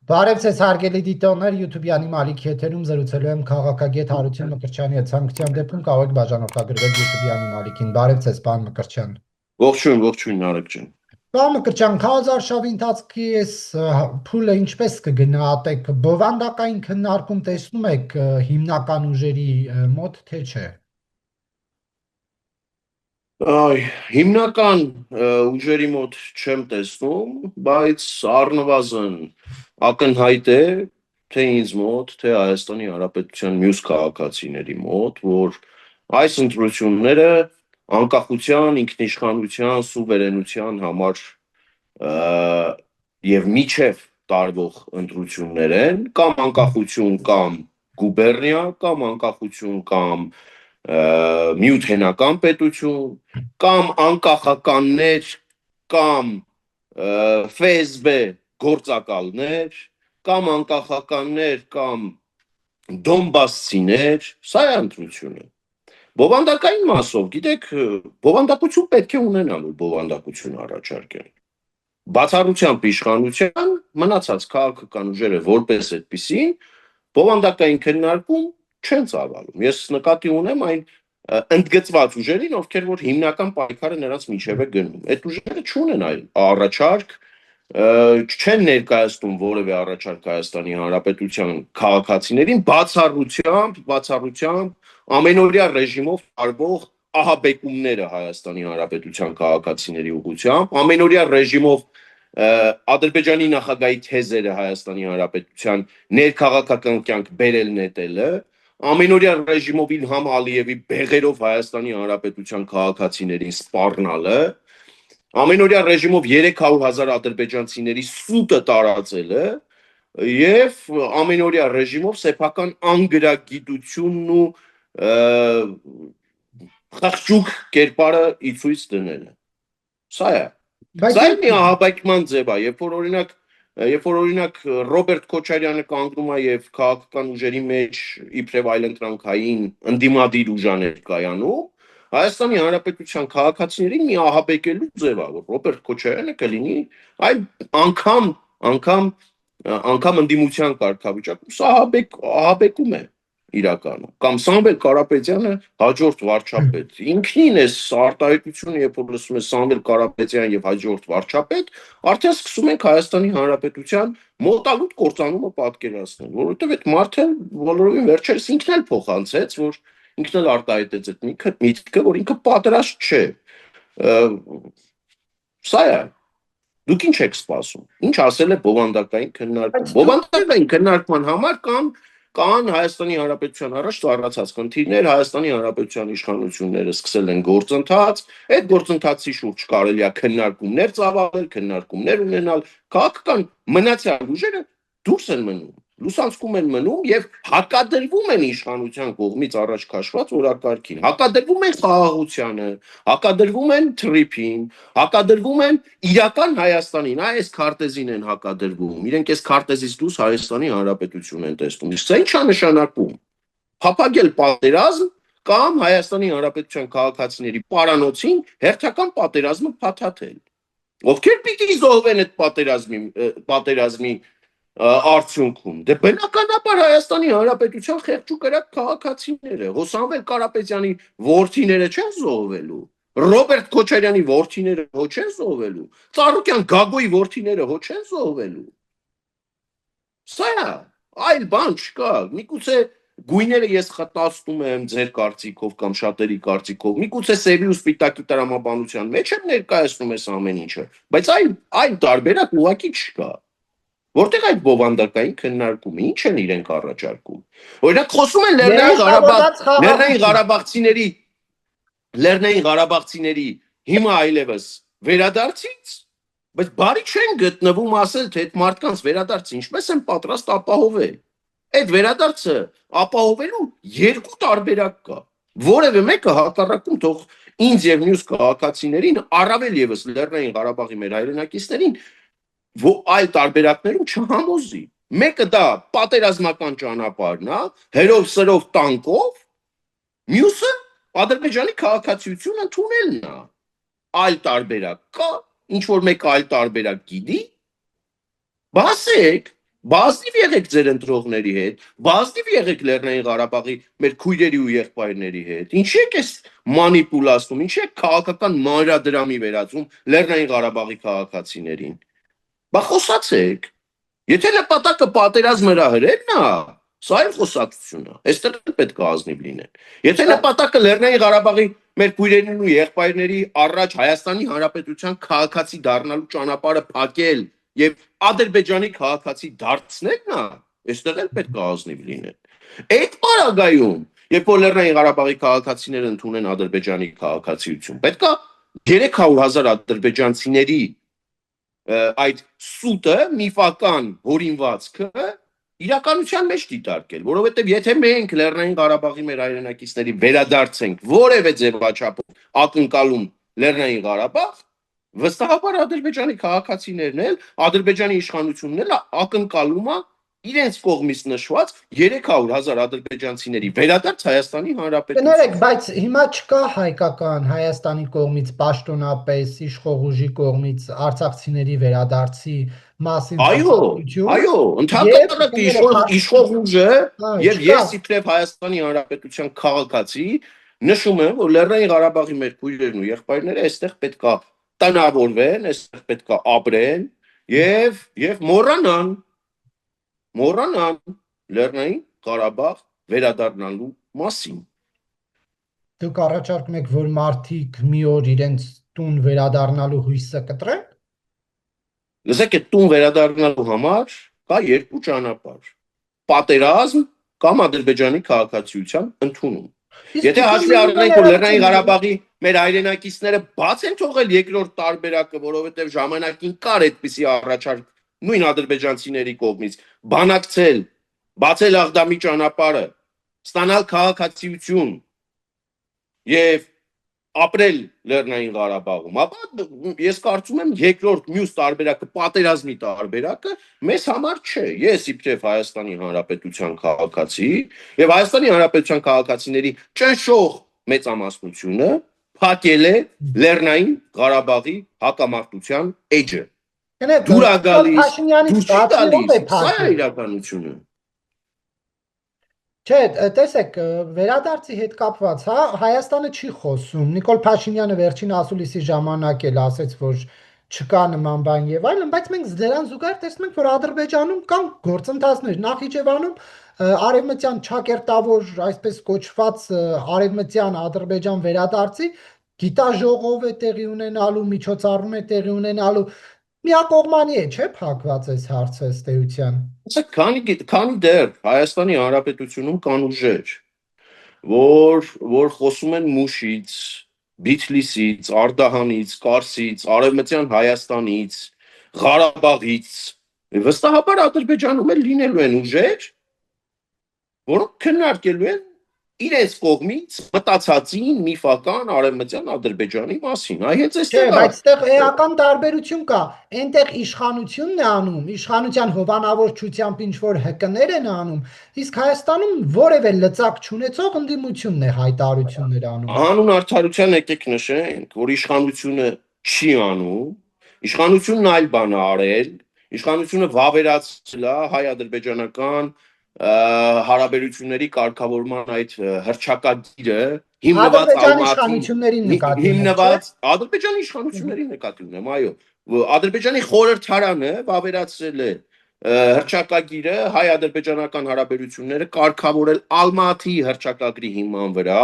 Բարև ձեզ հարգելի դիտողներ, YouTube-յանի Մալիք եթերում զրուցելու եմ քաղաքագետ Հարություն Մկրտչյանի հետ։ Ցանկության դեպքում կարող եք բաժանորդագրվել YouTube-յանի Մալիքին։ Բարև ձեզ, պարոն Մկրտչյան։ Ողջույն Նարեկ ջան։ Պարոն Մկրտչյան, քարոզարշավի ընթացքի այս փուլը ինչպես կգնահատեք։ Բովանդակային քննարկում տեսնում եք հիմնական ուժերի մոտ, թե չէ։ Հիմնական ուժերի մոտ չեմ տեսնում, բայց առնվազն ակնհայտ է, թե ինձ մոտ, թե Հայաստանի Հանրապետության մյուս քաղաքացիների մոտ, որ այս ընտրությունները անկախության, ինքնիշխանության, սուվերենության համար եւ միջև տարվող ընտրություններ են, կամ անկախություն, կամ գուբերնիա, կամ անկախություն, կամ միութենական պետություն, կամ անկախականներ, կամ ՖՍԲ գործակալներ, կամ անկախականներ, կամ դոնբասցիներ, սա է ընտրությունը։ Բովանդակային մասով, գիտեք, բովանդակություն պետք է ունենալ, որ բովանդակություն առաջարկեն։ Բացառությամբ իշխանության մնացած քաղաքական ուժերը որպես այդպիսին բովանդակային քննարկում չեն ծավալում։ Ես նկատի ունեմ այն ընդգծված ուժերին, ովքեր որ հիմնական պայքարը նրանց միջև է գնում։ Այդ ուժերը չունեն այլ առաջարկ, չեն ներկայացնում որևէ առաջարկ Հայաստանի Հանրապետության քաղաքացիներին, բացառությամբ ամենօրյա ռեժիմով տարվող ահաբեկումները Հայաստանի Հանրապետության քաղաքացիների ուղղությամբ, ամենօրյա ռեժիմով Ադրբեջանի նախագահի թեզերը Հայաստանի Հանրապետության ներքաղաքական կյանք բերել նետելը, ամենօրյա ռեժիմով Իլհամ Ալիևի բեղերով Հայաստանի Հանրապետության քաղաքացիներին սպառնալը, ամենօրյա ռեժիմով 300,000 ադրբեջանցիների սուտը տարածելը եւ ամենօրյա ռեժիմով սեփական անգրագիտությունն ու խղճուկ կերպարը ի ցույց դնելը։ Սա է։ Սա մի ահաբեկման ձև է, երբ որ օրինակ Ռոբերտ Քոչարյանը կանգնում է եւ քաղաքական ուժերի մեջ իբրև այլընտրանքային ընդդիմադիր ուժաներ կայանում, Հայաստանի Հանրապետության քաղաքացիներին մի ահաբեկելու ձև է, որ Ռոբերտ Քոչարյանը կլինի այ անգամ ընդդիմության կարգավիճակում, սա ահաբեկում է իրականում, կամ Սամվել Կարապետյանը հաջորդ վարչապետ։ Ինքնին էս արտահայտությունը, երբ որ լսում ես Սամվել Կարապետյան եւ հաջորդ վարչապետ, արդեն սկսում ենք Հայաստանի Հանրապետության մոտալուտ կործանումը պատկերացնել, որովհետեւ այդ մարդը բոլորովին վերջերս ինքն էլ փոխանցեց, որ ինքն էլ արտահայտեց այդ միտքը, որ ինքը պատրաստ չէ։ Սա է։ Դուք ինչ եք սպասում։ Ինչ ասել է բովանդակային քննարկում։ Բովանդակային քննարկման համար կան Հայաստանի Հանրապետության առաջ ծառացած խնդիրներ, Հայաստանի Հանրապետության իշխանությունները սկսել են գործընթաց, այդ գործընթացի շուրջ կարելի է քննարկումներ ծավալել, քննարկումներ ունենալ, քաղաքական մնացյալ ուժերը դուրս են մնում, լուսանցքում են մնում եւ հակադրվում են իշխանության կողմից առաջ քաշված օրակարգին, հակադրվում են խաղաղությանը, հակադրվում են թրիփին, հակադրվում են իրական Հայաստանին, այս քարտեզին են հակադրվում, իրենք այս քարտեզից դուրս Հայաստանի Հանրապետություն են տեսնում։ Իսկ սա ի՞նչ է նշանակում։ Փափագել պատերազմ կամ Հայաստանի Հանրապետության քաղաքացիների պարանոցին հերթական պատերազմը փաթաթել։ Ովքեր պիտի զոհվեն այդ պատերազմի արդյունքում։ Դե բնականաբար Հայաստանի Հանրապետության խեղճուկրակ քաղաքացիները, Սամվել Կարապետյանի որդիները չեն զոհվելու, Ռոբերտ Քոչարյանի որդիները ոչ են զոհվելու, Ծառուկյան Գագոյի որդիները ոչ են զոհվելու։ Սա այլ բան չկա։ Միգուցե գույները ես խտացնում եմ ձեր կարծիքով կամ շատերի կարծիքով, միգուցե սևի ու սպիտակի տրամաբանության մեջ եմ ներկայացնում այս ամեն ինչը, բայց այլ տարբերակ ուղղակի չկա։ Որտեղ այդ բովանդակային քննարկումը, ինչ են իրենք առաջարկում։ Օրինակ խոսում են Լեռնային Ղարաբաղցիների հիմա այլևս վերադարձից, բայց բարի չեն գտնվում ասել, թե այդ մարդկանց վերադարձը ինչպես են պատրաստ ապահովել։ Այդ վերադարձը ապահովելու երկու տարբերակ կա։ Որևէ մեկը հակառակում թող ինձ եւ մյուս քաղաքացիներին, առավել եւս Լեռնային Ղարաբաղի մեր հայրենակիցներին այլ տարբերակներում չհամոզի։ Մեկը դա պատերազմական ճանապարհն է, հերով սրով տանկով, մյուսը Ադրբեջանի քաղաքացիություն ընդունելն է։ Այլ տարբերակ կա, ինչ որ մեկ այլ տարբերակ գիտի։ Բազմիվ եղեք ձեր ընտրողների հետ, բազմիվ եղեք Լեռնային Ղարաբաղի մեր քույրերի ու եղբայրների հետ։ Ինչի՞ եք այս մանիպուլացնում, ինչի՞ եք քաղաքական մանրադրամի վերածում Լեռնային Ղարաբաղի քաղաքացիներին։ Բա խոսացեք։ Եթե նպատակը պատերազմ հրահրելն է, սա էլ խոսակցություն է։ Այստեղ էլ պետք է ազնիվ լինեն։ Եթե նպատակը Լեռնային Ղարաբաղի մեր քույրերին ու եղբայրների առաջ Հայաստանի Հանրապետության քաղաքացի դառնալու ճանապարհը փակել եւ Ադրբեջանի քաղաքացի դարձնելն է, այստեղ էլ պետք է ազնիվ լինեն։ Այդ պարագայում, երբ որ Լեռնային Ղարաբաղի քաղաքացիները ընդունեն Ադրբեջանի քաղաքացիություն, պետք է 300,000 ադրբեջանցիների այդ սուտը, միֆական հորինվածքը իրականության մեջ դիտարկել, որովհետև եթե մենք Լեռնային Ղարաբաղի մեր հայրենակիցների վերադարձենք որևէ ձևաչափով ակնկալում Լեռնային Ղարաբաղ, վստահաբար Ադրբեջանի քաղաքացիներն էլ, Ադրբեջանի իշխանությունն էլ ակնկալում է իրենց կողմից նշված 300,000 ադրբեջանցիների վերադարձ Հայաստանի Հանրապետություն։ Կներեք, բայց հիմա չկա հայկական Հայաստանի կողմից պաշտոնապես իշխող ուժի կողմից արցախցիների վերադարձի մասին Այո, ընդհանրապես իշխող ուժը եւ ես իբրև Հայաստանի Հանրապետության քաղաքացի նշում եմ, որ Լեռնային Ղարաբաղի մեր քույրերն ու եղբայրները այստեղ պետքա տնավորվեն, այստեղ պետքա ապրեն եւ մոռանան Լեռնային Ղարաբաղ վերադառնալու մասին։ Դուք առաջարկում եք, որ մարդիկ մի օր իրենց տուն վերադառնալու հույսը կտրեն։ Լսեք, այդ տուն վերադառնալու համար կա երկու ճանապարհ՝ պատերազմ կամ Ադրբեջանի քաղաքացիության ընդունում։ Եթե հաշվի առնենք, որ Լեռնային Ղարաբաղի մեր հայրենակիցները բաց են թողել երկրորդ տարբերակը, որովհետև ժամանակին կար այդպիսի առաջարկ նույն ադրբեջանցիների կողմից բանակցել, բացել Աղդամի ճանապարհը, ստանալ քաղաքացիություն եւ ապրել Լեռնային Ղարաբաղում, ապա ես կարծում եմ երկրորդ մյուս տարբերակը պատերազմի տարբերակը մեզ համար չէ։ Ես իբրև Հայաստանի Հանրապետության քաղաքացի եւ Հայաստանի Հանրապետության քաղաքացիների ճնշող մեծամասնությունը փակել է Լեռնային Ղարաբաղի հակամարտության էջը։ Դուր է գալիս, սա է իրականությունը։ Չէ, տեսեք, վերադարձի հետ կապված, հա, Հայաստանը չի խոսում։ Նիկոլ Փաշինյանը վերջին ասուլիսի ժամանակ էլ ասեց, որ չկա նման բան եւ այլն, բայց մենք դրան զուգահեռ տեսնում ենք, որ Ադրբեջանում կան գործընթացներ, Նախիջևանում արևմտյան ճակերտավոր, այսպես կոչված արևմտյան Ադրբեջան վերադարձի գիտաժողով է տեղի ունենալու, միջոցառում է տեղի ունենալու, միակողմանի է, չէ՞, փակված այս հարցը ըստ էության։ Քանի դեռ Հայաստանի Հանրապետությունում կան ուժեր, որ խոսում են Մուշից, Բիթլիսից, Արդահանից, Կարսից, Արևմտյան Հայաստանից, Ղարաբաղից, վստահաբար Ադրբեջանում էլ լինելու են ուժեր, որոնք քննարկելու են իրենց կողմից մտածածին միֆական արևմտյան Ադրբեջանի մասին։ Այ հենց Չէ, բայց այդտեղ էական տարբերություն կա։ Այնտեղ իշխանությունն է անում, իշխանության հովանավորչությամբ ինչ որ ՀԿ-ներ են անում, իսկ Հայաստանում որևէ լծակ չունեցող ընդդիմությունն է հայտարարություններ անում։ Հանուն արդարության եկեք նշենք, որ իշխանությունը չի անում, իշխանությունն այլ բան է արել, իշխանությունը վավերացրել է հայ-ադրբեջանական հարաբերությունների կարգավորման այդ հռչակագիրը հիմնված Ադրբեջանի իշխանությունների նկատի ունեմ, այո, Ադրբեջանի խորհրդարանը վավերացրել է հռչակագիրը հայ-ադրբեջանական հարաբերությունները կարգավորել Ալմատի հռչակագրի հիման վրա,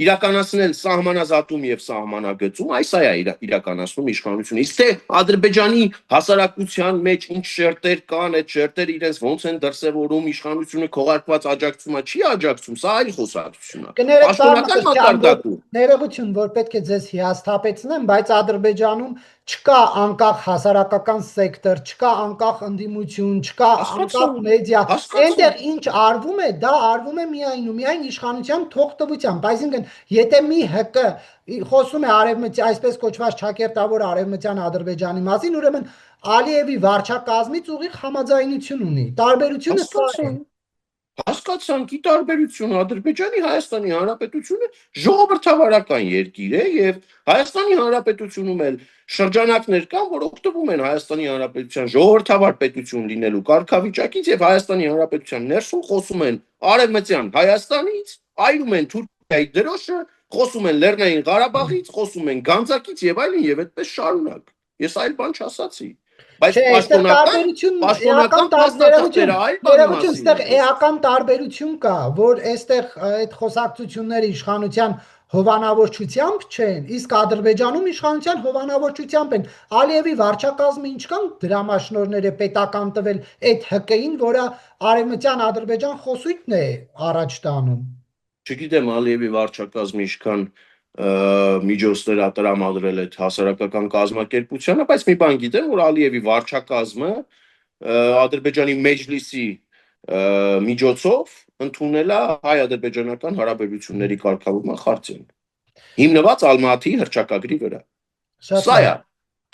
իրականացնել սահմանազատում եւ սահմանագծում, այս է իրականացնում իշխանությունը։ Իսկ թե Ադրբեջանի հասարակության մեջ ինչ շերտեր կան, այդ շերտերը իրենց ոնց են դրսևորում, իշխանությունը քողարկված աջակցում է, չի աջակցում, սա այլ խոսակցություն է։ Պաշտոնական մակարդակում ներողություն, որ պետք է ձեզ հիասթափեցնեմ, բայց Ադրբեջանում չկա անկախ հասարակական սեկտոր, չկա անկախ ընդդիմություն, չկա անկախ մեդիա։ Այնտեղ ինչ արվում է, դա արվում է միայն ու միայն իշխանության թողտվությամբ։ Այսինքն, եթե մի ՀԿ խոսում է արևմտյան, այսպես կոչված ճակերտավոր արևմտյան Ադրբեջանի մասին, ուրեմն Ալիևի վարչակազմից ուղիղ համաձայնություն ունի։ Տարբերությունը սա է։ Հասկացանքի տարբերություն Ադրբեջանի Հայաստանի Հանրապետությունը ժողովրդավարական երկիր է եւ Հայաստանի Հանրապետությունում էլ շրջանակներ կան, որ օգտվում են Հայաստանի Հանրապետության ժողովրդավար պետություն լինելու կարգավիճակից եւ Հայաստանի Հանրապետության ներսում խոսում են Արևմտյան Հայաստանից, այրում են Թուրքիայի դրոշը, խոսում են Լեռնային Ղարաբաղից, խոսում են Գանձակից եւ այլն եւ այդպես շարունակ։ Ես այլ բան չասացի։ Բայց Չէ, այստեղ տարբերություն, էական տարբերություն, երևություն այստեղ էական տարբերություն կա, որ այստեղ այդ խոսակցությունները իշխանության հովանավորչությամբ չեն, իսկ Ադրբեջանում իշխանության հովանավորչությամբ են։ Ալիևի վարչակազմը ինչքան դրամաշնորհներ է պետական տվել այդ ՀԿ-ին, որը Արևմտյան Ադրբեջան խոսույթն է առաջ տանում։ Չգիտեմ Ալիևի վարչակազմը ինչքան միջոցներ տրամադրել այդ հասարակական կազմակերպությանը, բայց մի բան գիտեմ, որ Ալիևի վարչակազմը Ադրբեջանի մեջլիսի միջոցով ընդունել է հայ-ադրբեջանական հարաբերությունների կարգավորման խարտին, հիմնված Ալմատիի հռչակագրի վրա։ Սա է,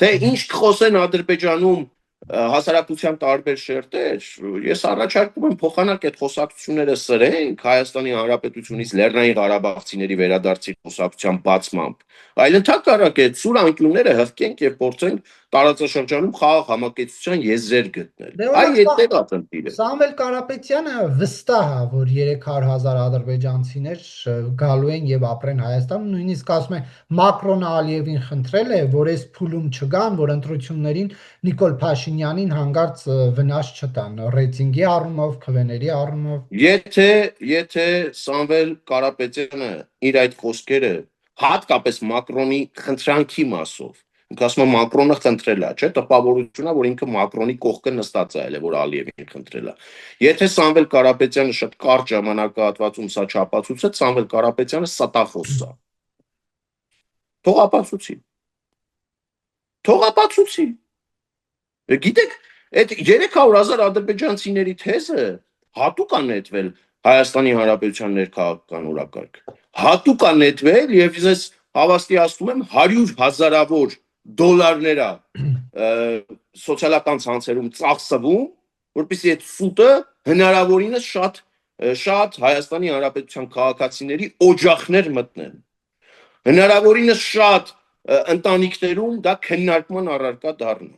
թե ինչ կխոսեն Ադրբեջանում հասարակության տարբեր շերտեր, ես առաջարկում եմ փոխանակ այդ խոսակցությունները սրենք Հայաստանի Հանրապետությունից Լեռնային Ղարաբաղցիների վերադարձի խոսակցության բացմամբ, այլ ընդհակառակ այդ սուր անկյունները հղկենք եւ փորձենք տարածաշրջանում խաղաղ համակեցության եզրեր գտնել։ Այ այդտեղ է ծնտիրը։ Սամվել Կարապետյանը վստահ է, որ 300,000 ադրբեջանցիներ գալու են եւ ապրեն Հայաստանում, նույնիսկ ասում է Մակրոնը Ալիևին խնդրել է, որ այս փուլում չգան, որ ընտրություններին Նիկոլ Փաշինյանին հանգարց վնաս չտան ռեյտինգի առումով, քվեների առումով։ Եթե Սամվել Կարապետյանը իր այդ խոսքերը հատկապես Մակրոնի խնդրանքի մասով, ինքը ասում է Մակրոնը խնդրել է, չէ՞, տպավորությունն է, որ ինքը Մակրոնի կողքը նստած է, այլ որ Ալիևին խնդրել է։ Եթե Սամվել Կարապետյանը շատ կարճ ժամանակահատվածում սա չապացուցեց, Սամվել Կարապետյանը ստախոս է։ Թող ապացուցի։ Թող ապացուցի։ Գիտեք, այդ 300,000 ադրբեջանցիների թեզը հատուկ է նետվել Հայաստանի Հանրապետության ներքաղաքական օրակարգ։ Հատուկ է նետվել եւ ես հավաստիացնում եմ 100,000-ավոր դոլարներ սոցիալական ցանցերում ծախսվում, որպեսզի այդ սուտը հնարավորինս շատ Հայաստանի Հանրապետության քաղաքացիների օջախներ մտնեն։ Հնարավորինս շատ ընտանիքներում դա քննարկման առարկա դառնա։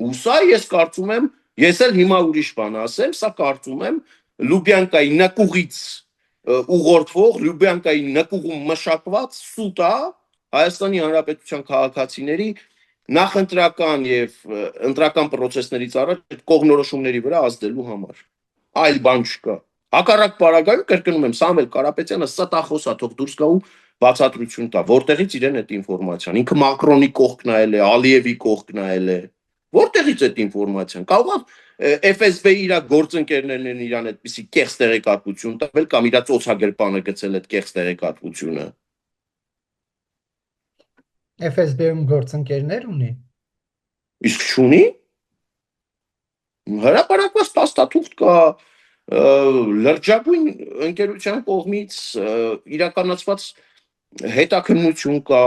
Ու սա ես կարծում եմ, ես էլ հիմա ուրիշ բան ասեմ, սա կարծում եմ Լուբյանկայի նկուղից ուղղորդվող, Լուբյանկայի նկուղում մշակված սուտ է Հայաստանի Հանրապետության քաղաքացիների նախընտրական եւ ընտրական process-ներից առաջ այդ կողմնորոշումների վրա ազդելու համար։ Այլ բան չկա։ Հակառակ պարագայում կրկնում եմ, Սամվել Կարապետյանը ստախոս է, թող դուրս գա ու բացատրություն տա, որտեղից իրեն այդ ինֆորմացիան։ Ինքը Մակրոնի կողք նայել է, Ալիևի կողք նայել է։ Որտեղից այդ ինֆորմացիան։ Կարող է FSB-ի իր գործընկերներն են իրան այդպիսի կեղծ տեղեկատվություն տվել կամ իր ծոցագրպանը գցել այդ կեղծ տեղեկատվությունը։ FSB-ում գործընկերներ ունի։ Իսկ չունի։ Հրապարակված փաստաթուղթ կա լրջագույն ընկերության կողմից իրականացված հետաքննություն կա,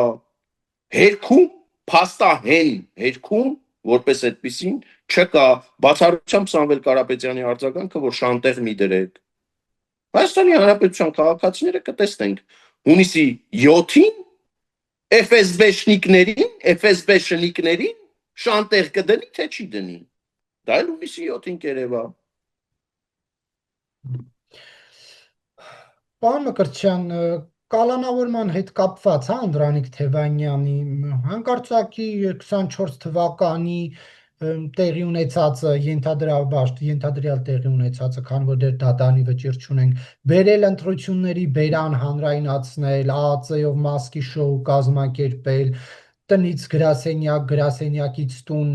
հերքում, փաստահեն հերքում, որպես այդպեսին չկա բացառությամբ Սամվել Կարապետյանի արձագանքը, որ շանտեղ մի դրեք։ Հայաստանի Հանրապետության քաղաքացիները կտեսնենք հունիսի 7-ին FSB-շնիկներին շանտեղ կդնի, թե չի դնի։ Դա էլ հունիսի 7-ին կերևա։ Պարոն Մկրտչյան, կալանավորման հետ կապված, հա, Անդրանիկ Թևանյանի հանկարծակի 24 թվականի տեղի ունեցածը ենթադրյալ տեղի ունեցածը, քանի որ դեռ դատանի վճիռ չունենք, բերել ընտրությունների բերան հանրայնացնել, ԱԱԾ-ով մասկի շոու կազմակերպել, տնից գրասենյակից տուն,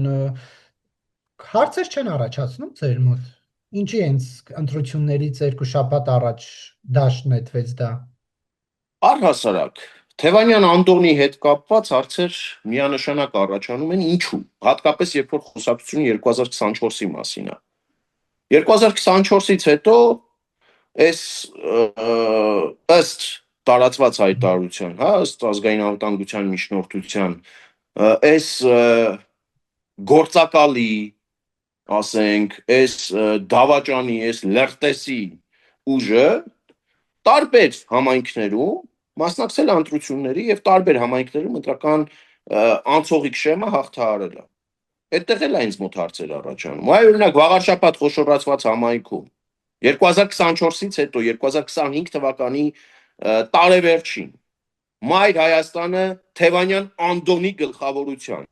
հարցեր չեն առաջացնում ձեր մոտ։ Ինչի հենց ընտրություններից 2 շաբաթ առաջ դաշտ նետվեց դա։ Առհասարակ Թևանյան Անդոնի հետ կապված հարցեր միանշանակ առաջանում են, ինչու։ Հատկապես երբ որ խոսակցությունը 2024-ի մասին է։ 2024-ից հետո ըստ տարածված հայտարարության, հա, ըստ ազգային անվտանգության միջնորդության, այս գործակալի ասենք, այս դավաճանի, այս լրտեսի ուժը տարբեր համայնքներում մասնակցել ընտրությունների եւ տարբեր համայնքներում ընտրական անցողիկ շեմը հաղթահարել է։ Այդտեղ էլ այնց մոտ հարցեր առաջանում։ Այ օրինակ վաղարշաբաթ խոշորացված համայնքում 2024-ից հետո 2025 թվականի տարեվերջին Մայր Հայաստանը Թևանյան Անդոնի գլխավորության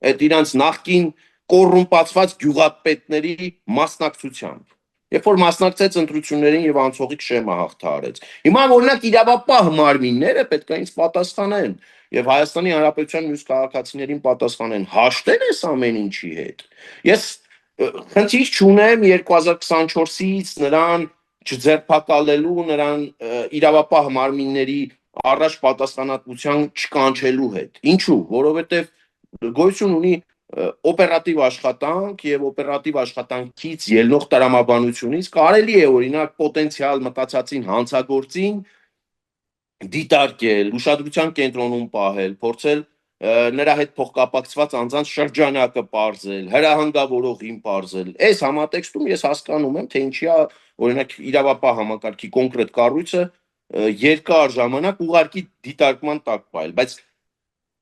այդ իրանց նախկին կոռումպացված գյուղապետների մասնակցությամբ երբ որ մասնակցեց ընտրություններին եւ անցողիկ շեմը հաղթահարեց։ Հիմա օրինակ իրավապահ մարմինները պետք է ինձ պատասխանեն եւ Հայաստանի Հանրապետության մյուս քաղաքացիներին պատասխանեն հաշտեն այս ամեն ինչի հետ։ Ես խնդիր չունեմ 2024-ից նրան չձերբակալելու, նրան իրավապահ մարմինների առաջ պատասխանատվության չկանչելու հետ։ Ինչու՞, որովհետեւ գոյություն ունի օպերատիվ աշխատանք եւ օպերատիվ աշխատանքից ելնող տրամաբանությունից կարելի է օրինակ պոտենցիալ մտածածին հանցագործին դիտարկել, ուշադրության կենտրոնում պահել, փորձել նրա հետ փոխկապակցված անձանց շրջանակը բարձել, հրահանգավորողին բարձել։ Այս համատեքստում ես հասկանում եմ, թե ինչի է օրինակ իրավապահ համակարգի կոնկրետ կառույցը երկար ժամանակ ուղարկի դիտարկման տակ պահել, բայց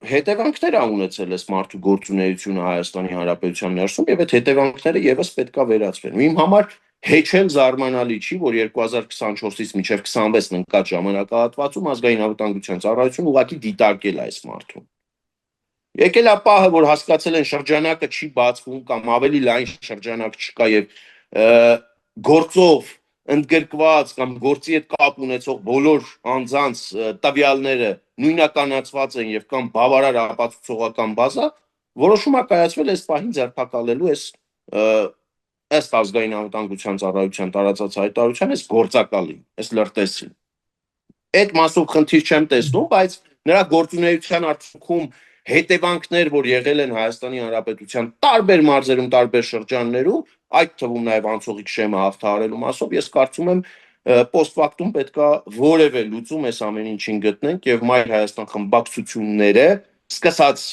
հետևանքներ է ունեցել այս մարդու գործունեությունը Հայաստանի Հանրապետության ներսում եւ այդ հետևանքները եւս պետքա վերացվեն։ Իմ համար հեչել զարմանալի չի, որ 2024-ից մինչև 26-ն ընկած ժամանակահատվածում ազգային անվտանգության ծառայությունը ուղղակի դիտարկել այս մարդուն։ Եկել է պահը, որ հասկացել են շրջանակը չի բացվում կամ ավելի լայն շրջանակ չկա եւ գործով ընդգրկված կամ գործի հետ կապ ունեցող բոլոր անձանց տվյալները նույնականացված են եւ կամ բավարար ապացուցողական բազա, որոշում է կայացվել այս պահին ձերբակալելու ըստ ազգային անվտանգության ծառայության տարածած հայտարարության այս գործակալին, այս լրտեսին։ Այդ մասով խնդիր չեմ տեսնում, բայց նրա գործունեության արդյունքում հետևանքներ, որ եղել են Հայաստանի Հանրապետության տարբեր մարզերում, տարբեր շրջաններում, այդ թվում նաև անցողիկ շեմը հաղթահարելու մասով, ես կարծում եմ post-factum պետքա որևէ լուծում այս ամեն ինչին գտնենք եւ Մայր Հայաստան խմբակցությունները, սկսած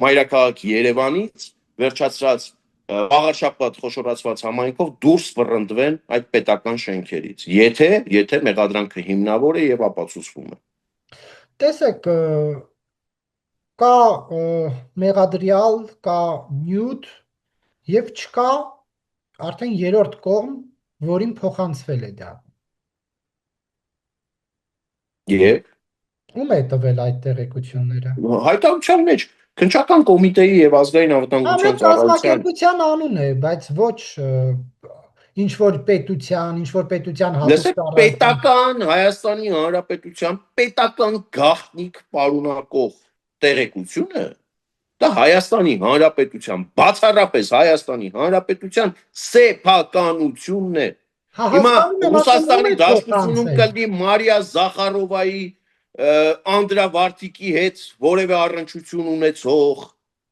մայրաքաղաք Երևանից, վերջացրած Վաղարշաբաթ խոշորացված համայնքով դուրս վռնդվեն այդ պետական շենքերից, եթե մեղադրանքը հիմնավոր է եւ ապացուցվում է։ Տեսեք, կա մեղադրյալ, կա նյութ եւ չկա արդեն երրորդ կողմ, որին փոխանցվել է դա։ Եվ ում է տվել այդ տեղեկությունները։ հայտարարության մեջ քննչական կոմիտեի եւ ազգային անվտանգության ծառայության կազմակերպության անուն է, բայց ոչ ինչ որ պետության հատուկ պետական Հայաստանի Հանրապետության պետական գաղտնիք պարունակող տեղեկությունը դա Հայաստանի Հանրապետության բացառապես Հայաստանի Հանրապետության սեփականությունն է։ Հիմա Ռուսաստանի Դաշնությունում կլինի Մարիա Զախարովայի Անդրավարտիկի հետ որևէ առնչություն ունեցող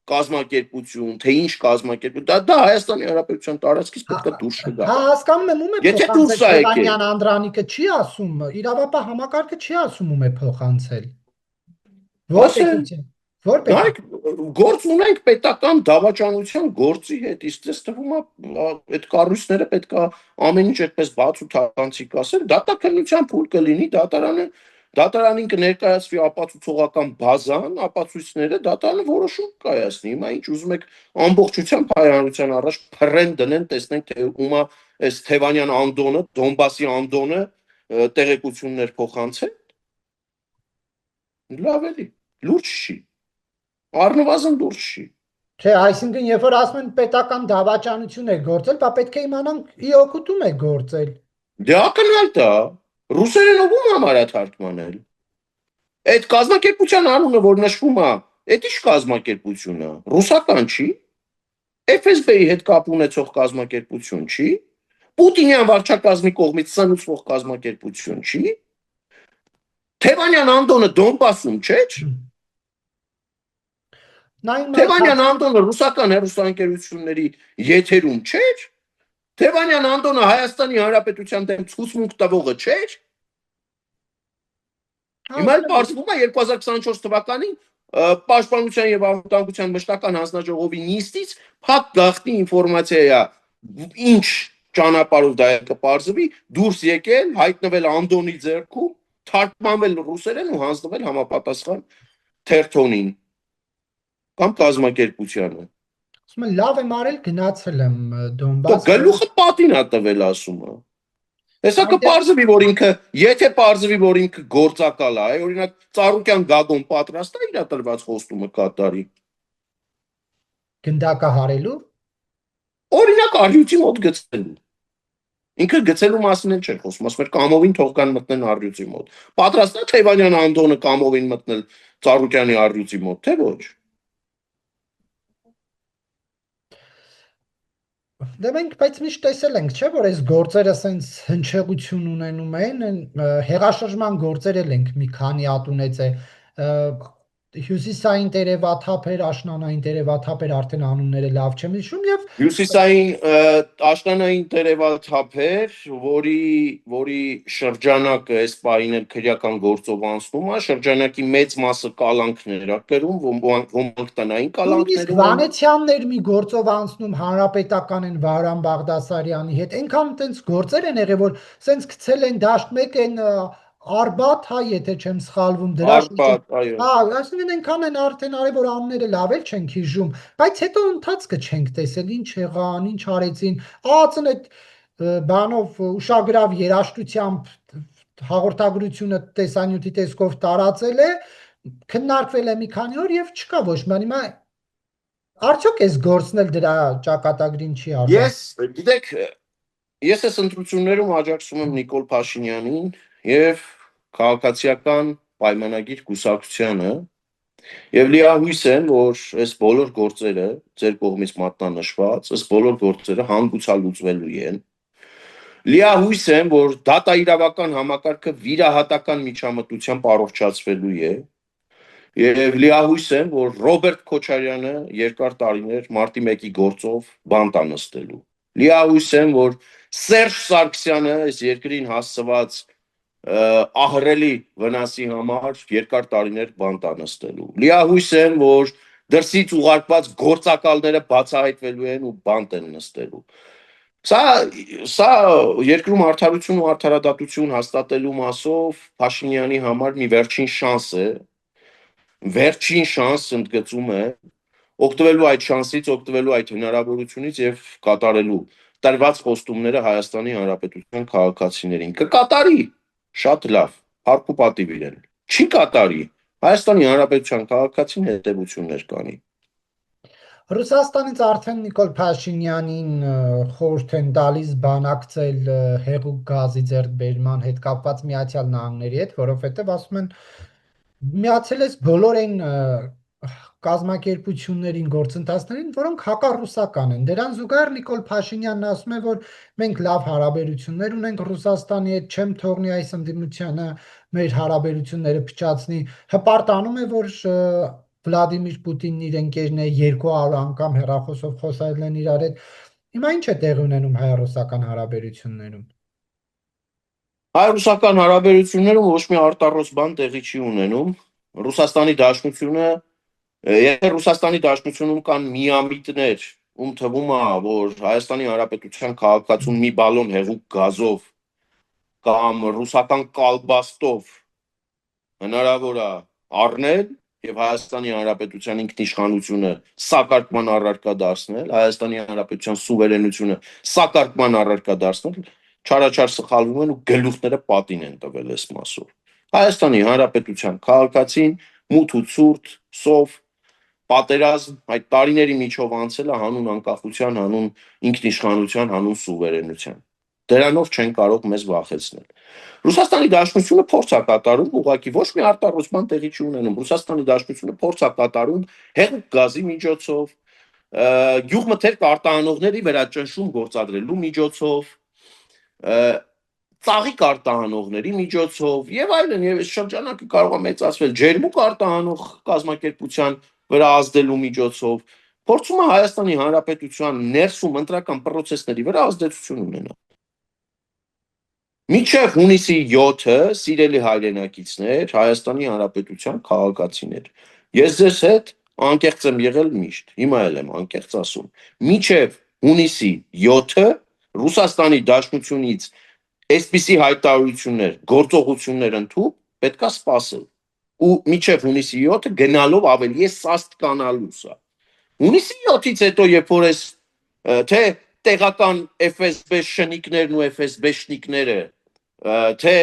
կազմակերպություն, թե ինչ կազմակերպություն, դա Հայաստանի Հանրապետության տարածքից պետք է դուրս չգա։ Հասկանում եմ, ում է փոխանցել Թևանյան Անդրանիկը չի ասում, իրավապահ համակարգը չի ասում ում է փոխանցել։ Որ գործ ունենք պետական դավաճանության գործի հետ, իսկ դες թվում է այդ կառույցները պետքա ամեն ինչ այդպես բաց ու թափանցիկ ասել, դատաքննության փուլ կլինի, դատարանին կներկայացվի ապացուցողական բազան, ապացույցները, դատարանը որոշում կայացնի։ Հիմա ինչ ուզում եք ամբողջությամբ հայ հանրության առաջ փռեն դնեն, տեսնենք թե ումա այս Թևանյան Անդոնը, Դոնբասի Անդոնը տեղեկություններ փոխանցել։ Լավ էլի, լուրջ չի։ Առնվազն դուրս չի։ Չէ, այսինքն երբ որ ասում են պետական դավաճանություն է գործել, դա պետք է իմանանք ի օգուտում է գործել։ Դե ակնհայտ է, ռուսերենով ում համար է թարգմանել։ Այդ կազմակերպության անունը, որ նշվում է, այդ ի՞նչ կազմակերպություն է։ Ռուսական չի։ FSB-ի հետ կապ ունեցող կազմակերպություն չի։ Պուտինյան վարչակազմի կողմից սնուցվող կազմակերպություն չի։ Թևանյան Անդոնը Դոնբասում չէ։ Թևանյան Անդոնը ռուսական հեռուստաընկերությունների եթերում չէր։ Թևանյան Անդոնը Հայաստանի Հանրապետության դեմ ցուցմունք տվողը չէր։ Հիմա էլ պարզվում է 2024 թվականին Պաշտպանության եւ անվտանգության մշտական հանձնաժողովի նիստից փակ գաղտնի ինֆորմացիա է, ինչ ճանապարհով դա կպարզվի, դուրս եկել, հայտնվել Անդոնի ձեռքում, թարգմանվել ռուսերեն ու հանձնվել համապատասխան թերթոնին կամ կազմակերպությանը։ Ասում եմ լավ եմ արել գնացել եմ Դու Դոնբաս։ գլուխը պատին ա տվել ասում է։ Հեսա կպարզվի, որ ինքը, եթե պարզվի, որ ինքը գործակալ է, օրինակ Ծառուկյան Գագոն պատրաստ է իր տրված խոստումը կատարի։ Գնդակահարելու։ Օրինակ առյուծի մոտ գցելու։ Ինքը գցելու մասին էլ չէր խոսում, ասում էր կամովին թող կան մտնեն առյուծի մոտ։ Պատրաստ է Թևանյան Անդոնը կամովին մտնել Ծառուկյանի առյուծի մոտ, թե ոչ։ Դե մենք բայց միշտ տեսել ենք, չէ՞, որ այս գործերը սենց հնչեղություն ունենում են, հեղաշրջման գործեր էլ ենք մի քանի հատ ունեցել, հյուսիսային տերևաթափեր, աշնանային տերևաթափեր արդեն անունները լավ չեմ հիշում եւ Հյուսիսային աշնանային տերևաթափեր, որի շրջանակը այս պահին էլ քրեական գործով անցնում է, շրջանակի մեծ մասը կալանքներ ա կրում, ոմանք տնային նույնիսկ կալանքներ ունեն։ Վանեցյաններ մի գործով անցնում հանրապետական են Վահրամ Բաղդասարյանի հետ, այնքան տենց գործեր են եղել, որ սենց գցել են դաշտ մեկ են Արբաթ, հա, եթե չեմ սխալվում, դրա Արբաթ, այո։ հա, ասում այնքան են արդեն արել, որ անունները լավ էլ չենք հիշում, բայց հետո ընթացքը չենք տեսել, ինչ եղան, ինչ արեցին, ԱԱԾ-ն այդ բանով ուշագրավ երաժշտությամբ հաղորդագրությունը տեսանյութի տեսքով տարածել է, քննարկվել է մի քանի օր եւ չկա ոչ մի բան։ Հիմա արդյոք այս գործն էլ դրա ճակատագրին չի արվում։ Ես, գիտեք, ես այս ընտրություններում աջակցում եմ Նիկոլ Փաշինյանին եւ քաղաքացիական պայմանագիր կուսակցությանը եւ լիահույս եմ, որ այս բոլոր գործերը ձեր կողմից մատնանշված, այս բոլոր գործերը հանգուցալուծվելու են։ Լիահույս եմ, որ դատաիրավական համակարգը վիրահատական միջամտությամբ առողջացվելու է։ Եվ լիահույս եմ, որ Ռոբերտ Քոչարյանը երկար տարիներ մարտի 1-ի գործով բանտ անստելու։ Լիահույս եմ, որ Սերժ Սարգսյանը այս երկրին հասցված ահռելի վնասի համար երկար տարիներ բանտ անստելու։ Լիահույս եմ, որ դրսից ուղարկված գործակալները բացահայտվելու են ու բանտ են նստելու։ Սա երկրում արդարություն ու արդարադատություն հաստատելու մասով Փաշինյանի համար մի վերջին շանս է, վերջին շանս ընդգծում է օգտվելու այդ շանսից, օգտվելու այդ հնարավորությունից եւ կատարելու տրված խոստումները Հայաստանի Հանրապետության քաղաքացիներին։ Կկատարի, շատ լավ, հարկ ու պատիվ իրեն։ Չի կատարի, Հայաստանի Հանրապետության քաղաքացին հետևություններ կանի։ Ռուսաստանից արդեն Նիկոլ Փաշինյանին խորհուրդ են տալիս բանակցել հեղուկ գազի ձեռքբերման հետ կապված Միացյալ Նահանգների հետ, որովհետև ասում են միացել ես բոլոր այն կազմակերպություններին, գործընթացներին, որոնք հակառուսական են։ Դրան զուգահեռ Նիկոլ Փաշինյանն ասում է, որ մենք լավ հարաբերություններ ունենք Ռուսաստանի հետ, չեմ թողնի այս ընդդիմությանը մեր հարաբերությունները փչացնի։ Հպարտանում է, որ Վլադիմիր Պուտինն իր ընկերն է 200 անգամ հեռախոսով խոսել են իրար հետ։ Հիմա ինչ է տեղի ունենում հայ-ռուսական հարաբերություններում։ Հայ-ռուսական հարաբերություններում ոչ մի արտառոց բան տեղի չի ունենում։ Ռուսաստանի Դաշնությունը, եթե Ռուսաստանի Դաշնությունում կան միամիտներ, ում թվում է, որ Հայաստանի Հանրապետության քաղաքացուն մի բալոն հեղուկ գազով կամ ռուսական կալբաստով հնարավոր է առնել եւ Հայաստանի Հանրապետության ինքնիշխանությունը սակարկման առարկա դարձնել, Հայաստանի Հանրապետության սուվերենությունը սակարկման առարկա դարձնել, չարաչար սխալվում են ու գլուխները պատին են տվել այս մասով։ Հայաստանի Հանրապետության քաղաքացին մութ ու ցուրտ, սով պատերազմ այդ տարիների միջով անցել է հանուն անկախության, հանուն ինքնիշխանության, հանուն սուվերենության։ Դրանով չեն կարող մեզ վախեցնել։ Ռուսաստանի Դաշնությունը փորձ է կատարում, ուղղակի ոչ մի արտառոսման տեղի չի ունենում։ Ռուսաստանի Դաշնությունը փորձ է կատարում հեղուկ գազի միջոցով, գյուղմթերք արտահանողների վրա ճնշում գործադրելու միջոցով, ծաղիկ արտահանողների միջոցով եւ այլն, եւ այս շրջանակը կարող է մեծացվել ջերմուկ արտահանող կազմակերպության վրա ազդելու միջոցով, փորձում է Հայաստանի Հանրապետության ներսում ընտրական process-ների վրա ազդեցություն ունենալ։ Մինչև հունիսի 7-ը, սիրելի հայրենակիցներ, Հայաստանի Հանրապետության քաղաքացիներ, Ես ձեզ հետ անկեղծ եմ եղել միշտ, հիմա էլ եմ անկեղծ ասում։ Մինչև հունիսի 7-ը Ռուսաստանի Դաշնությունից այսպիսի հայտարարություններ, գործողություններ ընդհուպ պետքա սպասել։ Ու մինչև հունիսի 7-ը գնալով ավելի է սաստկանալու սա։ Հունիսի 7-ից հետո երբ որ էս թե տեղական FSB շնիկներն ու FSB շնիկները թե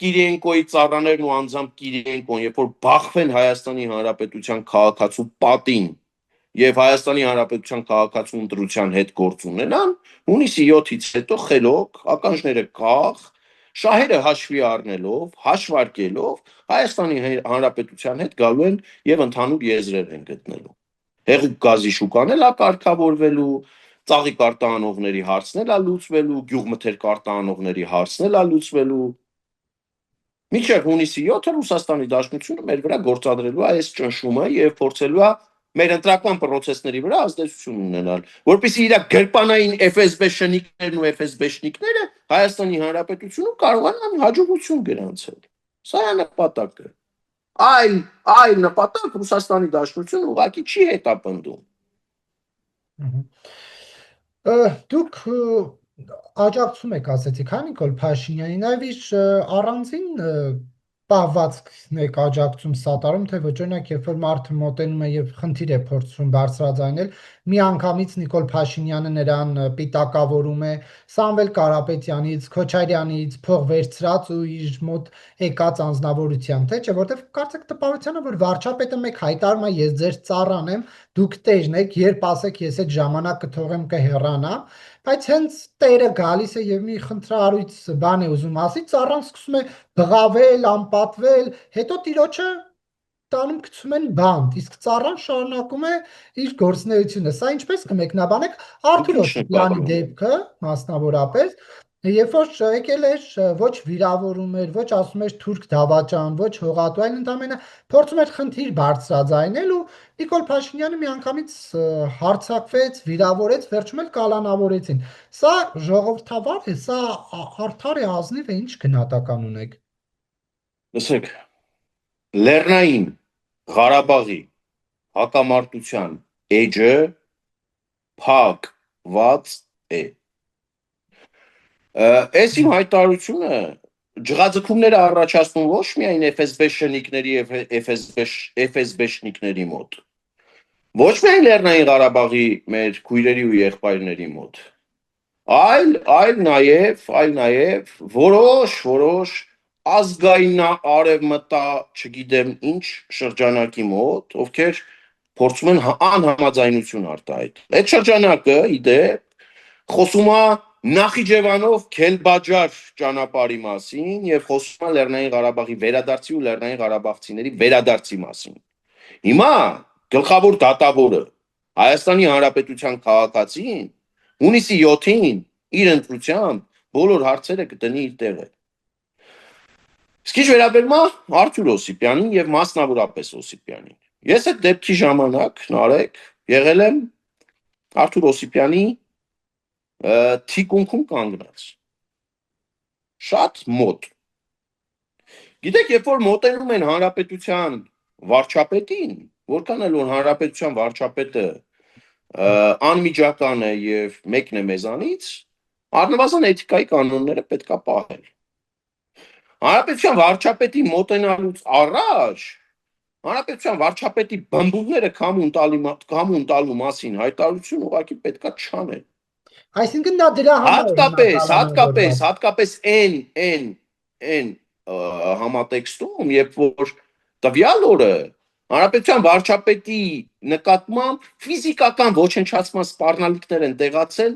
Կիրիենկոյի ծառաներն ու անձամբ Կիրիենկոն, երբ որ բախվեն Հայաստանի Հանրապետության քաղաքացու պատին եւ Հայաստանի Հանրապետության քաղաքացու ընտրության հետ գործ ունենան, հունիսի 7-ից հետո խելոք, ականջները կախ, շահերը հաշվի առնելով, հաշվարկելով Հայաստանի Հանրապետության հետ գալու են եւ ընդհանուր եզրեր են գտնելու։ Հեղուկ գազի շուկան էլ է կարգավորվելու, ծաղիկ արտահանողների հարցն էլ է լուծվելու, գյուղմթերք արտահանողների հարցն էլ է լուծվելու։ Մինչև հունիսի 7-ը Ռուսաստանի Դաշնությունը մեր վրա գործադրելու է այս ճնշումը եւ փորձելու է մեր ընտրական process-ների վրա ազդեցություն ունենալ, որպեսզի իր գրպանային FSB շնիկներն ու FSB շնիկները Հայաստանի Հանրապետությունում կարողանան հաջողություն գրանցել։ Սա է նպատակը։ Այլ նպատակ Ռուսաստանի Դաշնությունը ուղղակի չի հետապնդում։ Դուք աջակցում եք, ասեցիք, հա Նիկոլ Փաշինյանի, նաև իր առանձին պահվածքն եք աջակցում սատարում, թե ոչ, օրինակ, երբ որ մարդը մոտենում է եւ խնդիր է փորձում բարձրաձայնել, միանգամից Նիկոլ Փաշինյանը նրան պիտակավորում է Սամվել Կարապետյանից, Քոչարյանից փող վերցրած ու իր մոտ եկած անձնավորության, թե չէ, որտեվ կարծեք տպավորությանը, որ վարչապետը մեկ հայտարարում է ես ձեր ծառան եմ, դուք տերն եք, երբ ասեք ես այդ ժամանակ կթողեմ կհեռանամ, բայց հենց տերը գալիս է եւ մի խնդրահարույց բան է ուզում ասի, ծառան սկսում է բղավել, անպատվել, հետո տիրոջը տանում գցում են բանտ, իսկ ծառան շարունակում է իր գործունեությունը։ Սա ինչպես կմեկնաբանեք Արթուր Օսիպյանի դեպքը, մասնավորապես, երբ որ եկել էր ոչ վիրավորում էր, ոչ ասում էր թուրք դավաճան, ոչ հողատու, այլ ընդամենը փորձում էր խնդիր բարձրաձայնել ու Նիկոլ Փաշինյանը միանգամից հարձակվեց, վիրավորեց, վերջում էլ կալանավորեցին։ Սա ժողովրդավար է, սա արդար է, ազնիվ է, ինչ գնահատական ունեք։ Լսեք, Լեռնային Ղարաբաղի հակամարտության էջը փակված է։ Այս իմ հայտարարությունը ջղաձգումները առաջացնում ոչ միայն FSB շնիկների եւ FSB շնիկների մոտ, ոչ միայն Լեռնային Ղարաբաղի մեր քույրերի ու եղբայրների մոտ, այլ նաեւ որոշ ազգայնաարևմտա, չգիտեմ ինչ շրջանակի մոտ, ովքեր փորձում են անհամաձայնություն արտահայտել։ Այդ շրջանակը իդեպ խոսում է Նախիջևանով Քելբաջար ճանապարհի մասին եւ խոսում է Լեռնային Ղարաբաղի վերադարձի ու Լեռնային Ղարաբաղցիների վերադարձի մասին։ Հիմա գլխավոր դատավորը Հայաստանի Հանրապետության քաղաքացին հունիսի 7-ին իր ընտրությամբ բոլոր հարցերը կտնի իր տեղը։ Իսկ ինչ վերաբերում է Արթուր Օսիպյանին եւ մասնավորապես Օսիպյանին։ Ես այդ դեպքի ժամանակ նարեկ եղել եմ Արթուր Օսիպյանի թիկունքում կանգնած շատ մոտ։ Գիտեք, երբ որ մոտենում են հանրապետության վարչապետին, որքան էլ որ հանրապետության վարչապետը անմիջական է եւ մեկն է մեզանից, առնվազն էթիկայի կանոնները պետքա պահել։ Հանրապետության վարչապետի մոտենալուց առաջ հանրապետության վարչապետի բմբուլները կամուն տալու մասին հայտարարություն ուղղակի պետքա չանել։ Այսինքն դա դրա հատկապես այն համատեքստում, երբ որ տվյալ օրը հանրապետության վարչապետի նկատմամբ ֆիզիկական ոչնչացման սպառնալիքներ են տեղացել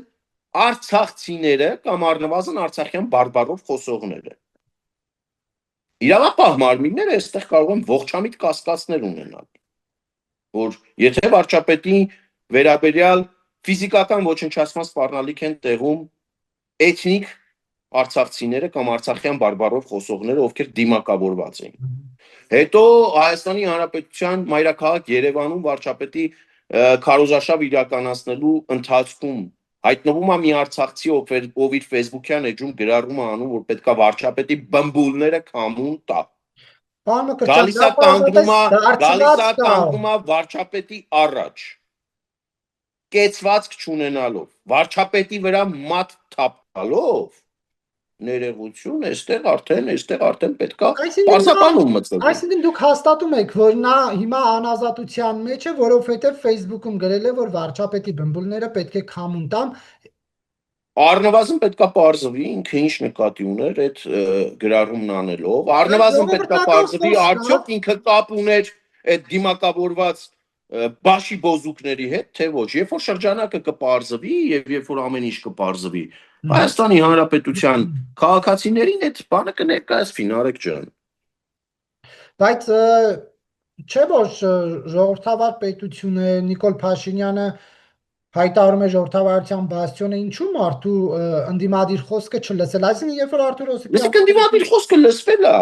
արցախցիները կամ առնվազն արցախյան բարբառով խոսողները։ Իրավապահ մարմինները այստեղ կարող են ողջամիտ կասկածներ ունենալ, որ եթե վարչապետի վերաբերյալ ֆիզիկական ոչնչացման սպառնալիք են տեղում էթնիկ արցախցիները կամ արցախյան բարբառով խոսողները, ովքեր դիմակավորված են։ Հետո Հայաստանի Հանրապետության մայրաքաղաք Երևանում վարչապետի քարոզարշավ իրականացնելու ընթացքում հայտնվում է մի արցախցի, ով իր Facebook-յան էջում գրառում է անում, որ պետքա վարչապետի բմբուլները կամուն տա։ Պարոն Մկրտչյան, Գալիս է դա պարզապես դարձված կա։ կանգնում է վարչապետի առաջ, կեցվածք չունենալով, վարչապետի վրա մատ թափալով, ներողություն, այստեղ արդեն պետքա պարզաբանում մտցնել։ Այսինքն դուք հաստատում եք, որ նա հիմա անազատության մեջ է, որովհետև Facebook-ում գրել է, որ վարչապետի բմբուլները պետք է քամուն տամ։ Առնվազն պետքա պարզվի ինքը ինչ նկատի ուներ այդ գրառումն անելով, առնվազն պետքա պարզվի արդյոք ինքը կապ ուներ այդ դիմակավորված բաշի բոզուկների հետ, թե ոչ, երբ որ շրջանակը կպարզվի եւ երբ որ ամեն ինչ կպարզվի, Հայաստանի Հանրապետության քաղաքացիներին այդ բանը կներկայացվի, Նարեկ ջան։ Բայց չէ՞ որ ժողովրդավար պետություն է, Նիկոլ Փաշինյանը հայտարարում է ժողովրդավարության բաստիոնը, ինչու մարդու ընդդիմադիր խոսքը չլսել, այսինքն երբ որ Արթուր Լսեք, ընդդիմադիր խոսքը լսվել է։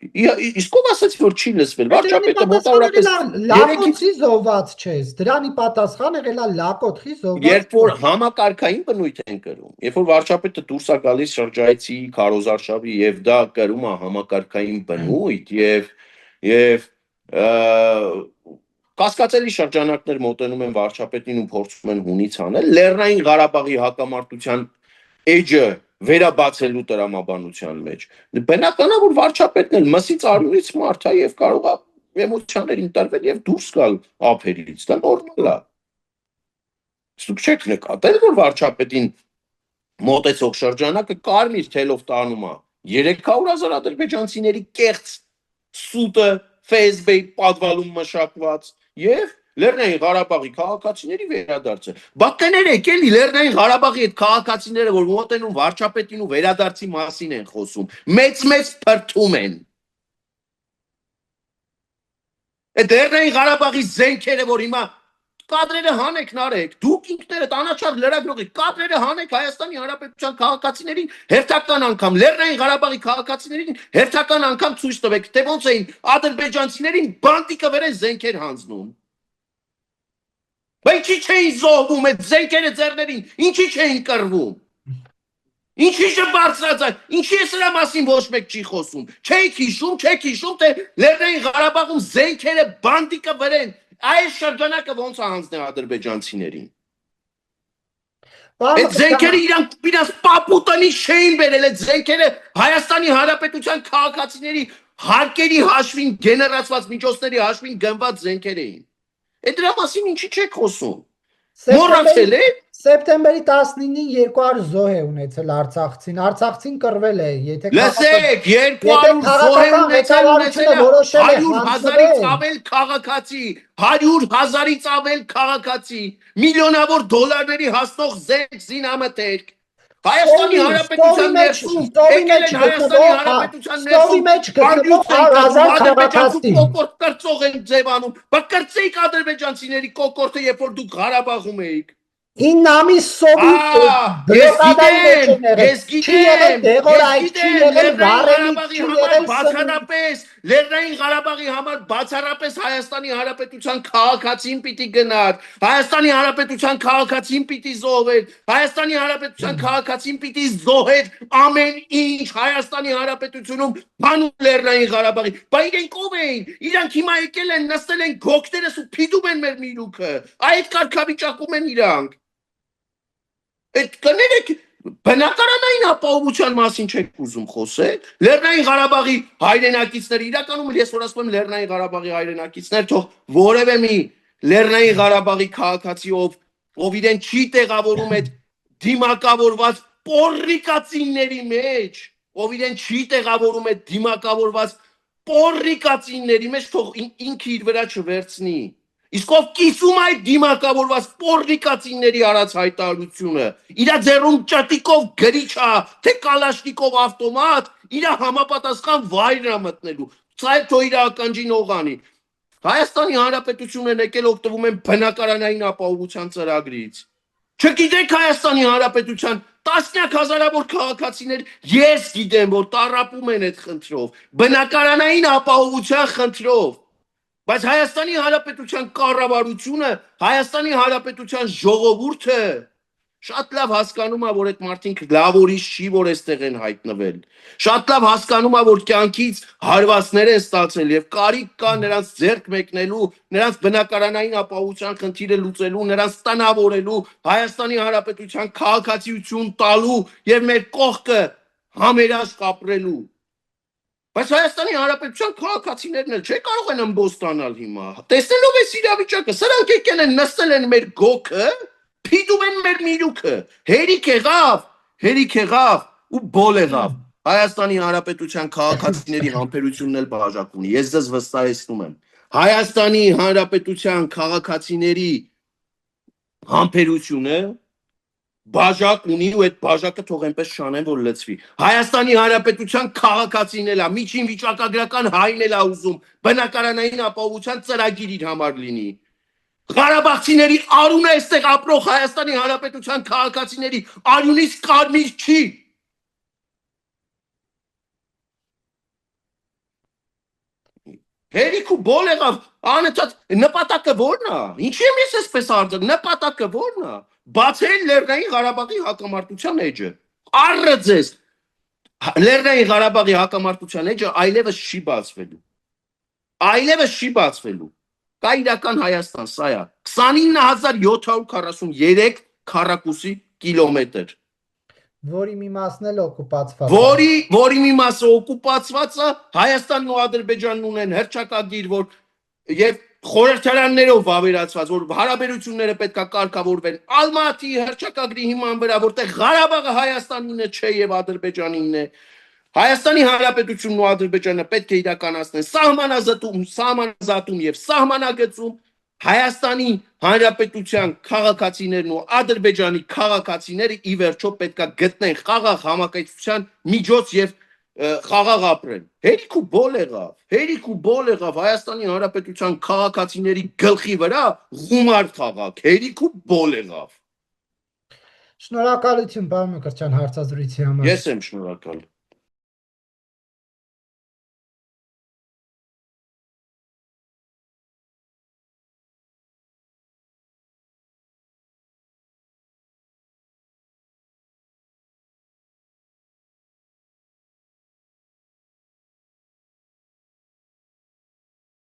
Իսկ ով ասաց որ չի լսվել, վարչապետը մոտավորապես լակոթի զոհված չես, դրանի պատասխան եղել է լակոթի զոհված։ Երբ որ համակարգային բնույթ են կրում, երբ որ վարչապետը դուրս է գալիս շրջայցի քարոզարշավի եւ դա կրում է համակարգային բնույթ եւ կասկածելի շրջանակներ մոտենում են վարչապետին ու փորձում են հունից անել Լեռնային Ղարաբաղի հակամարտության էջը վերաբացելու տրամաբանության մեջ։ Բնական է որ վարչապետն էլ մսից արյունից մարդ է եւ կարող է էմոցիաներին տրվել եւ դուրս գալ ափերից, դա նորմալ է։ Դուք չեք նկատել որ վարչապետին մոտեցող շրջանակը կարմիր թելով տանում է 300,000 ադրբեջանցիների կեղծ սուտը Facebook պատվալում մշակված եւ Լեռնային Ղարաբաղի քաղաքացիների վերադարձը։ Բա կներեք էլի Լեռնային Ղարաբաղի այդ քաղաքացիները որ մոտենում վարչապետին ու վերադարձի մասին են խոսում, մեծ փրթում են։ Այդ Լեռնային Ղարաբաղի զենքերը որ հիմա կադրերը հանեք նարեք, դուք ինքներդ անաչառ լրագրող եք, կադրերը հանեք Հայաստանի Հանրապետության քաղաքացիներին հերթական անգամ, Լեռնային Ղարաբաղի քաղաքացիներին հերթական անգամ ցույց տվեք, թե ոնց էին ադրբեջանցիներին բանտիկը վերեն զենքեր հանձնում։ Բայց ինչի չէին զոհվում այդ զենքերը ձեռներին, ինչի չէին կռվում։ Ինչի չբարձրացան, ինչի է սրա մասին ոչ մեկ չի խոսում։ Չեք հիշում, թե Լեռնային Ղարաբաղում զենքերը բանտիկը վերեն այս շրջանակը ոնց է հանձնել ադրբեջանցիներին։ Այդ զենքերը իրանց պապուտանի չէին բերել, այդ զենքերը Հայաստանի Հանրապետության քաղաքացիների հարկերի հաշվին գեներացված միջոցների հաշվին գնված զենքեր էին։ Այդ դրա մասին ինչի չեք խոսում։ Մոռացել եք։ Սեպտեմբերի 19-ին 200 զոհ է ունեցել Արցախցին կռվել է, եթե լսեք 200 զոհ է ունեցել 100,000-ից ավել քաղաքացի, 100,000-ից ավել քաղաքացի, միլիոնավոր դոլարների հասնող զենք զինամթերք Հայաստանի Հանրապետության ներսում եկել են Հայաստանի Հանրապետության ներսում 100,000 քաղաքացի կոկորտ կրծող են ձևանում, բա կրծեիք ադրբեջանցիների կոկորտը երբ որ դուք Ղարաբաղում էիք 9 ամիս ես Լեռնային Ղարաբաղի համար բացառապես Հայաստանի Հանրապետության քաղաքացին պիտի գնար, Հայաստանի Հանրապետության քաղաքացին պիտի զոհվեր, Հայաստանի Հանրապետության քաղաքացին պիտի զոհեր ամեն ինչ Հայաստանի Հանրապետությունում բանում Լեռնային Ղարաբաղի, բա իրենք ով էին, իրանք հիմա եկել են նստել են գոքներս ու փիդում են մեր միրուքը, այդ կարգավիճակում են իրանք Այդ կներեք բնակարանային ապահովության մասին չեք ուզում խոսել Լեռնային Ղարաբաղի հայրենակիցները իրականում ես որ ասում եմ Լեռնային Ղարաբաղի հայրենակիցներ թող որևէ մի Լեռնային Ղարաբաղի քաղաքացի ով իրեն չի տեղավորում այդ դիմակավորված պոռիկացիների մեջ ով իրեն չի տեղավորում այդ դիմակավորված պոռիկացիների մեջ թող ինքը իր վրա չվերցնի Իսկ ով կիսում այդ դիմակավորված պոռիկացիների արած հայտարարությունը, իրա ձեռում ճտիկով գրիչ է, թե կալաշնիկով ավտոմատ, իրա համապատասխան վայրը մտնելու, ցայ թո իր ականջին օղանի։ Հայաստանի Հանրապետությունն եկել օգտվում են բնակարանային ապահովության ծրագրից։ Չգիտեք Հայաստանի Հանրապետության տասնյակ հազարավոր քաղաքացիներ ես գիտեմ, որ տառապում են այդ խնդրով, բնակարանային ապահովության խնդրով Բայց Հայաստանի Հանրապետության կառավարությունը, Հայաստանի Հանրապետության ժողովուրդը Շատ լավ հասկանում է, որ այդ մարդինք լավ ուրիշ չի, որ այստեղ են հայտնվել։ Շատ լավ հասկանում է, որ կյանքից հարվածներ են ստացել եւ կարիք կա նրանց ձեռք մեկնելու, նրանց բնակարանային ապահովության խնդիրը լուծելու, նրանց տնավորելու, Հայաստանի Հանրապետության քաղաքացիություն տալու եւ մեր կողքը համերաշխ ապրելու։ Բայց Հայաստանի Հանրապետության քաղաքացիներն էլ չէ կարող են ըմբոս ստանալ հիմա։ Տեսնելով այս իրավիճակը, սրանք եկել են նստել են մեր գոքը, փիդում են մեր միրուքը։ Հերիք եղավ ու բոլ եղավ։ Հայաստանի Հանրապետության քաղաքացիների համբերությունն էլ բաժակ ունի։ Ես ձեզ վստահեցնում եմ։ Հայաստանի Հանրապետության քաղաքացիների համբերությունը բաժակ ունի ու այդ բաժակը թող այնպես շանեն, որ լցվի։ Հայաստանի Հանրապետության քաղաքացին էլ է, միջին վիճակագրական հայն էլ է ուզում, բնակարանային ապահովության ծրագիր իր համար լինի։ Ղարաբաղցիների արունը այստեղ ապրող Հայաստանի Հանրապետության քաղաքացիների արյունից կարմիր չի։ Հերիք ու բոլ եղավ, անընդհատ նպատակը ո՞րն է։ Ինչի՞ եմ ես այսպես արձակ, նպատակը ո՞րն է։ Բացել Լեռնային Ղարաբաղի հակամարտության էջը։ Առը ձեզ։ Լեռնային Ղարաբաղի հակամարտության էջը այլևս չի բացվելու։ Այլևս չի բացվելու։ Կա իրական Հայաստան, սա է 29743 քառակուսի կիլոմետր։ Որի մի մասն էլ օկուպացված է։ Որի մի մասը օկուպացված է, Հայաստանն ու Ադրբեջանն ունեն հռչակագիր, որ եւ խորհրդարաններով վավերացված, որ հարաբերությունները պետքա կարգավորվեն Ալմատի հռչակագրի հիման վրա, որտեղ Ղարաբաղը Հայաստանինն է, չէ եւ Ադրբեջանինն է։ Հայաստանի Հանրապետությունն ու Ադրբեջանը պետք է իրականացնեն սահմանազատում եւ սահմանագծում Հայաստանի Հանրապետության քաղաքացիներն ու Ադրբեջանի քաղաքացիները ի վերջո պետքա գտնեն խաղաղ համակեցության միջոց եւ խաղաղ ապրեն։ Հերիք ու բոլ եղավ Հայաստանի Հանրապետության քաղաքացիների գլխի վրա գումար խաղակ, հերիք ու բոլ եղավ։ Շնորհակալություն, պարոն Մկրտչյան, հարցազրույցի համար։ Ես եմ շնորհակալ։